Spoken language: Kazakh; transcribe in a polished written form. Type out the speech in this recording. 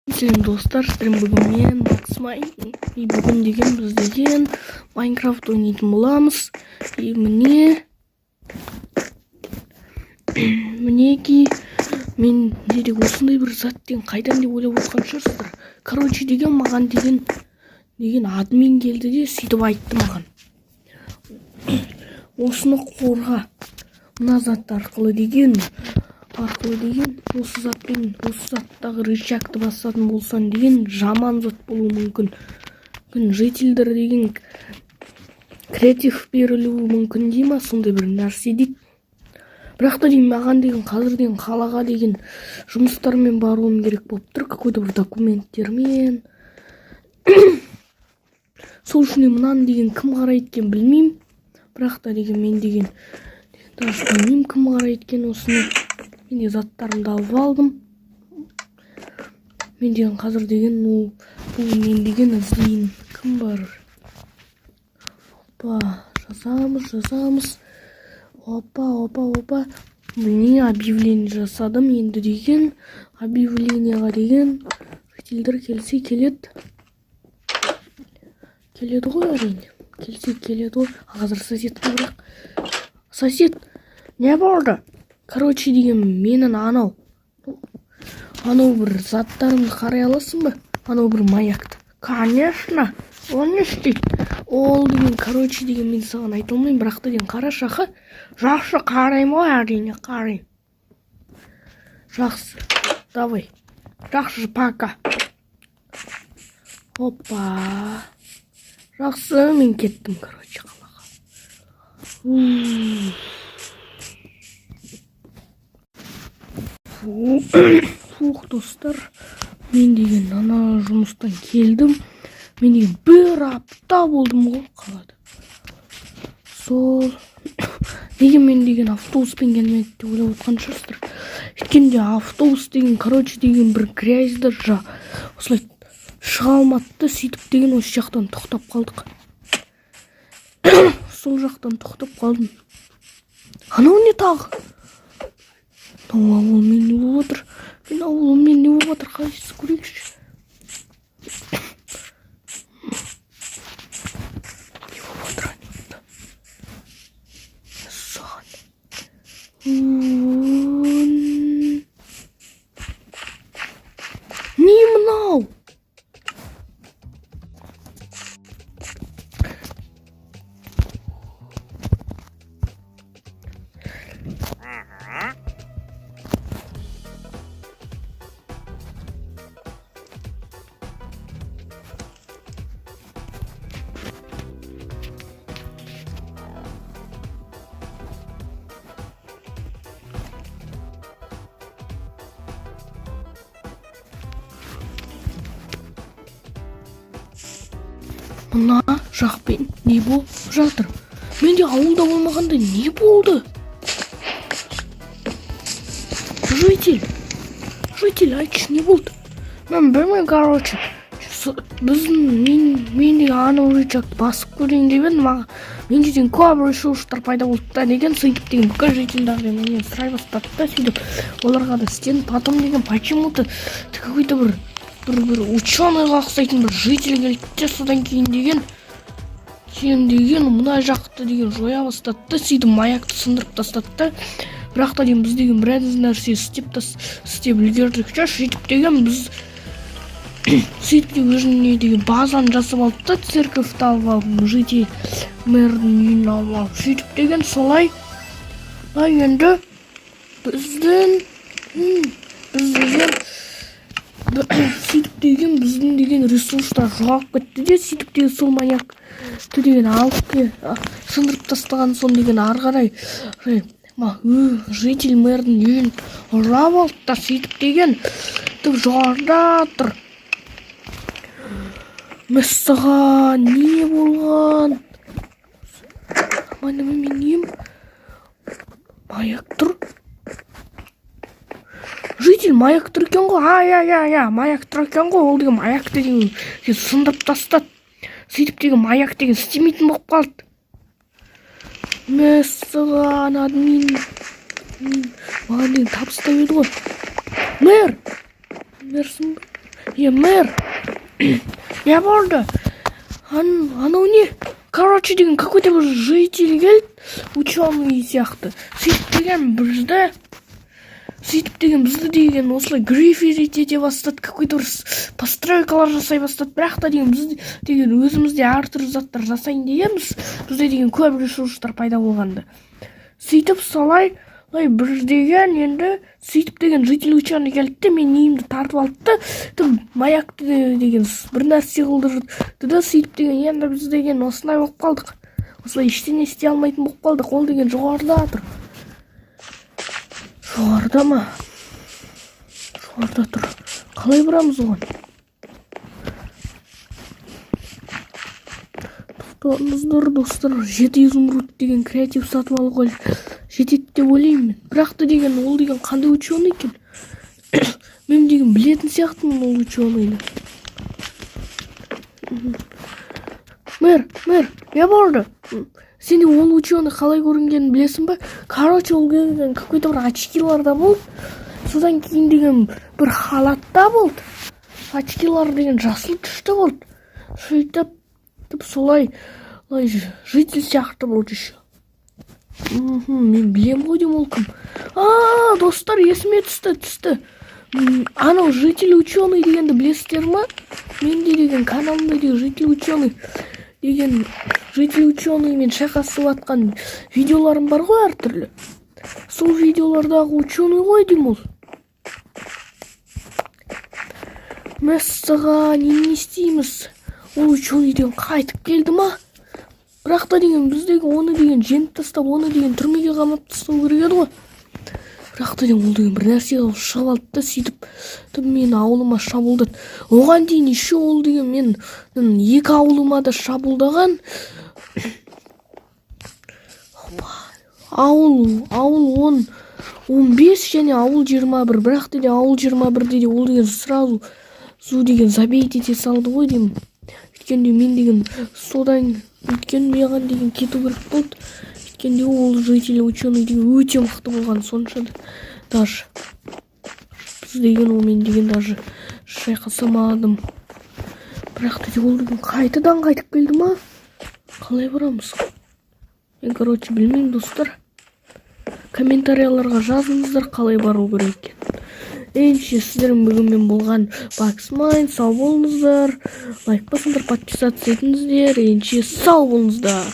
Сәлем достар, бүгін мен Боксмай. Бүгін деген біз деген Майнкрафт ойнайтын боламыз. Мінеки мен дедек осындай бір заттен қайдан деп ойлап отқан шығарсыздар. Короче деген маған деген админ келді де сөйтіп айтты маған. Осыны қорға мына зат арқылы деген осы заттағы рычагты басатын болсан деген жаман зат болуы мүмкін. Жительдер деген креатив берілуі мүмкін дей ма, сондай бір нәрсе дейді. Бірақ та деймін, маған деген қазірден қалаға деген жұмыстармен баруым керек болып тұр, какой-то бір документтермен. Сол үшін мынаны деген кім қарайды екен білмеймін. Бірақ та деген мен деген даже білмеймін кім қарайды екен осыны. Мен де заттарымды алып алдым. Мен деген қазір деген мен деген іздейін. Кім бар? Опа, жазамыз. Опа. Міне объявление жасадым. Енді деген объявлениеға деген жителдер келсе келеді. Келеді ғой әрине. Келеді ғой. Қазір соседқа бірақ. Сосед, не болды? Короче деген менің анау бір заттарымды қарай аласың ба? Анау бір маякты. Конечно, он не істейді. Ол деген, короче деген мен саған айта алмаймын, бірақ та деген қарашақы. Жақсы қараймын ғой, әрине қараймын. Жақсы, давай. Жақсы, пока. Опа. Жақсы, мен кеттім, короче, қалаға. Фух, достар, мен деген ана жұмыстан келдім. Мен деген бір апта болдым ғой қалада. Сол деген мен деген автобуспен келмеді деп ойлап отқан шығарсыздар. Өйткенде автобус деген, короче деген бір грязьдер осылай шыға алмады, сөйтіп деген осы жақтан тоқтап қалдық. Сол жақтан тоқтап қалдым. Анау не тағы? Ауыл мен не болып отыр? Қайсысы көрейікші? Не болып отыр? Не мынау? Мына жақпен не болып жатыр? Менде ауылда болмағанда не болды? Житель, айтшы, не болды? Мен білмеймін, короче. Менде анау рычагты басып көрейін деп едім, менде деген көп ресурстар пайда болды да деген, сөйтіп деген бүкіл жительдерден менен сұрай бастады да, сөйтіп оларға да істедім. Потом деген почему-то какой-то бір ученыйға ұқсайтын бір житель келді, содан кейін деген мына жақты деген жоя бастады да, сөйтіп маякты сындырып тастады да. Бірақ та деген біз деген біраз нәрсе істеп үлгердік. Сөйтіп деген біз өзіне деген базаны жасап алды да, церковьті алып алдым, житель мэрдің үйін алып алып. Сөйтіп деген солай енді біздің біздің деген ресурстар жоғалып кетті де, сөйтіп деген сол маякты деген алып сындырып тастаған соң деген ары қарай житель мэрдің үйін ұрлап алды да, сөйтіп деген жоғарыда тұр. Мәссаған, не болған? Мен нем? Маяк тұр. Житель маяк тұр екен ғой. Маяк тұр екен ғой. Ол деген маякты деген сындырып тастады. Сөйтіп деген маяк деген істемейтін болып қалды. Мәссаған, админ. Маған деген табыстап еді ғой. Мэрсің ба? Мэр, не болды? Анау не? Короче деген какой-то бір житель келді, ученый сияқты. Сөйтіп деген бізді осылай гриффит ете бастады, какой-то бір постройкалар жасай бастады. Бірақ та деген біз деген өзімізде әртүрлі заттар жасайын дегенбіз. Бізде деген көп ресурстар пайда болғанды. Сөйтіп солай бір деген енді сөйтіп деген житель ученый келді, мен немді тартып алды, маякты деген бір нәрсе қылдырды да, сөйтіп деген енді біз деген осындай болып қалдық. Осылай ештеңе істей алмайтын болып қалдық. Ол деген жоғарыда тұр. Жоғарыда ма? Жоғарыда тұр. Қалай барамыз оған? Достар, 7 изумруд деген креатив сатып алуға жетеді деп ойлаймын. Бірақ та деген ол деген қандай ученый екен? Мен деген білетін сияқтымын ол ученыйды. Мэр, не болды? Сен ол ученый қалай көрінгенін білесің ба? Короче, ол деген какой-то бір очкиларда болды. Содан кейін деген бір халатта болды. Очкилар деген жасыл түсті болды. Сөйтіп солай житель сияқты болды еще. Мен білем ғой деймін ол кім. Достар, есіме түсті. Анау житель ученый дегенді білесіздер ма? Менде деген каналымда деген житель ученый мен шайқасып атқан видеоларым бар ғой әртүрлі. Сол видеолардағы ученый ғой деймін ол. Мәссаған, не істейміз? Ол ученый деген қайтып келді ма? Бірақ та деген біздегі оны деген жеңіп тастап, оны деген түрмеге қамап тастау керек еді ғой. Бірақ та деген ол деген бір нәрсе шығып алды да, сөйтіп мен ауылыма шабуылдады. Оған дейін еще ол деген мен 2 ауылыма да шабуылдаған. Ауыл 15 және ауыл 21. Бірақ та ауыл 21-де де ол деген сразу деген забейт ете салды ғой деймін. Өткенде мен деген содан өткен маған деген кету керек болды. Өткенде ол житель ученый деген өте мықты болған, сонша даже біз деген олмен деген даже шайқасамадым. Бірақ та ол деген қайтадан қайтып келді ма? Қалай барамыз? Мен короче білмеймін, достар. Комментарияларға жазыңыздар қалай бару керек екен. Ендеше сіздердің бүгінмен болған Баксмайн, сау болыңыздар. Лайк басыңыздар, подписаться етіңіздер. Ендеше сау болыңыздар.